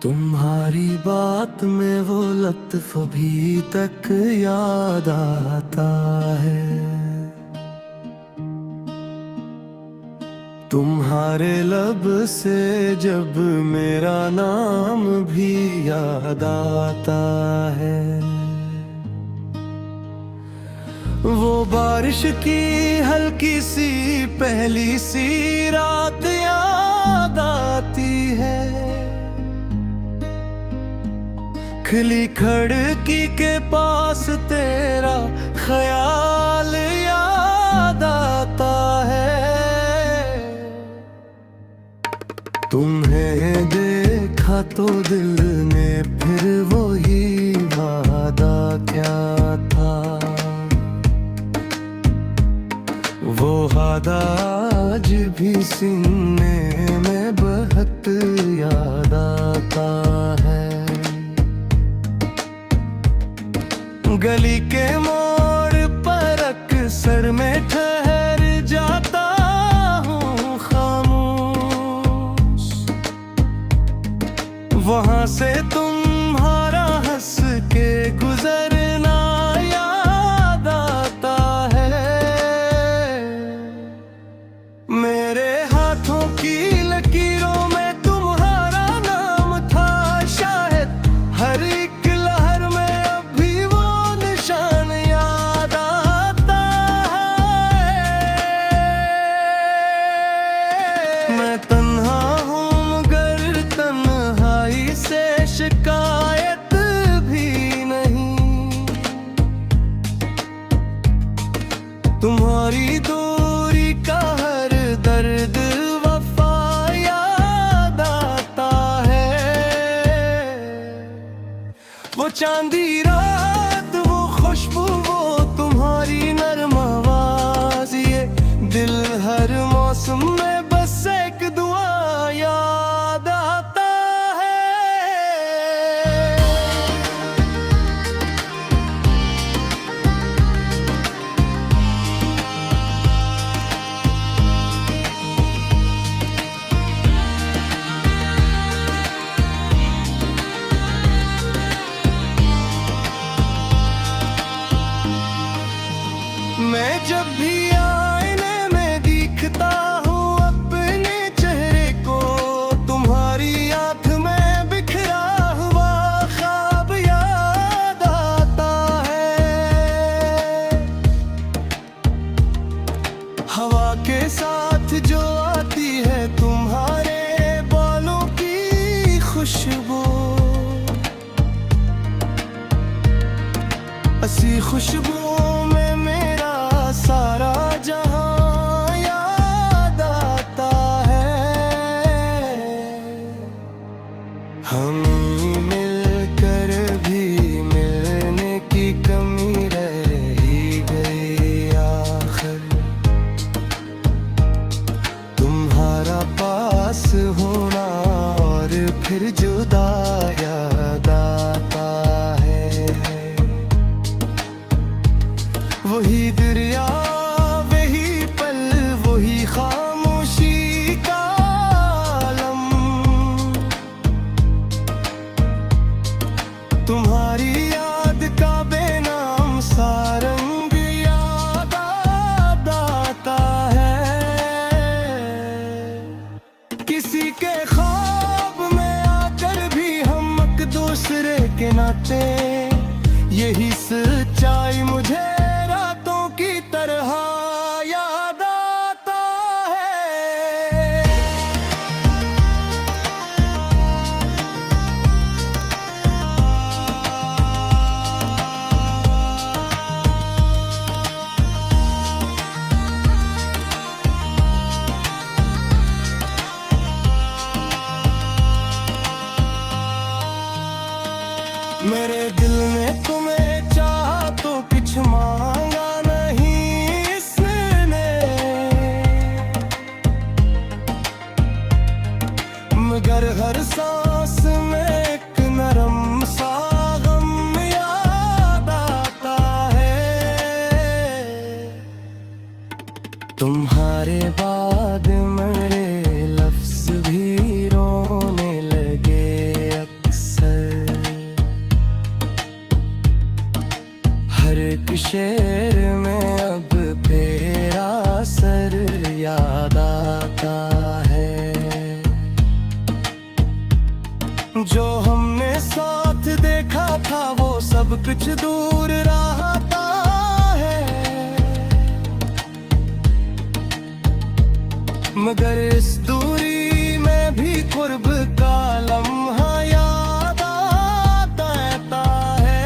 तुम्हारी बात में वो लत्फ भी तक याद आता है। तुम्हारे लब से जब मेरा नाम भी याद आता है। वो बारिश की हल्की सी पहली सी रात याद आती है। खिली खिड़की के पास तेरा ख्याल याद आता है। तुम्हें देखा तो दिल ने फिर वही वादा क्या था। वो वादा आज भी सीने में बहुत याद आता है। गली के मोड़ पर अक्सर में ठहर जाता हूँ खामोश। वहाँ से तुम्हारा हंस के गुजरना याद आता है। मेरे हाथों की लकीरों में तुम्हारा नाम था शायद। हर एक लहर में मैं तन्हा हूँ मगर तन्हाई से शिकायत भी नहीं। तुम्हारी दूरी का हर दर्द वफा याद आता है। वो चांदी रात वो खुशबू वो तुम्हारी नरम आवाज ये दिल हर मौसम में बस एक दुआ याद आता है। मैं जब भी आईने में दिखता हूँ अपने चेहरे को, तुम्हारी आँख में बिखरा हुआ ख्वाब याद आता है। हवा के साथ जो आती है तुम्हारे बालों की खुशबू, ऐसी खुशबू में मेरा सारा जहां याद आता है। हम मिलकर भी मिलने की कमी रह ही गई आखिर। तुम्हारा पास होना और फिर जुदा याद आता है। वही दरिया वही पल वही खामोशी का आलम। तुम्हारी याद का बेनाम सा रंग याद आता है। किसी के ख्वाब में आकर भी हम एक दूसरे के नाते, यही सच्चाई मुझे रातों की तरह याद आता है। मेरे दिल ने तुम्हें चाहा तो कुछ मांगा नहीं इसने, मगर हर सांस में एक नरम सा गम याद आता है। तुम्हारे बाद मेरे लफ्ज भी रोने लगे अब। कुछ दूर रहता है, मगर इस दूरी में भी कुर्ब का लम्हा याद आता है।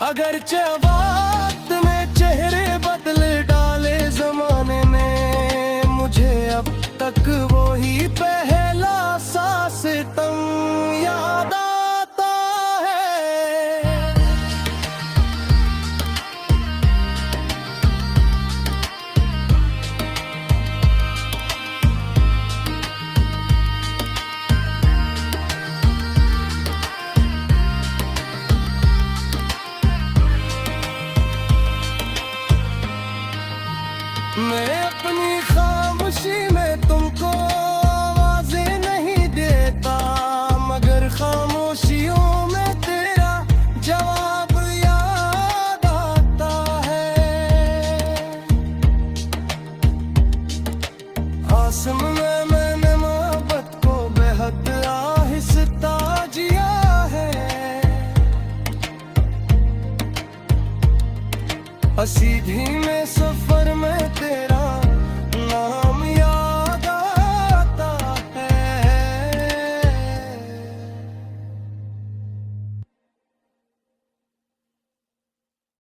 अगरचे वक्त में चेहरे बदल डाले जमाने ने, मुझे अब तक वही पहला सा सितम याद आता है। मैं अपनी खामोशी में तुमको आवाज़ें नहीं देता, मगर खामोशियों में तेरा जवाब याद आता है। आसम में मैंने मोहब्बत को बेहद आहिस्ता जिया है, सीधी में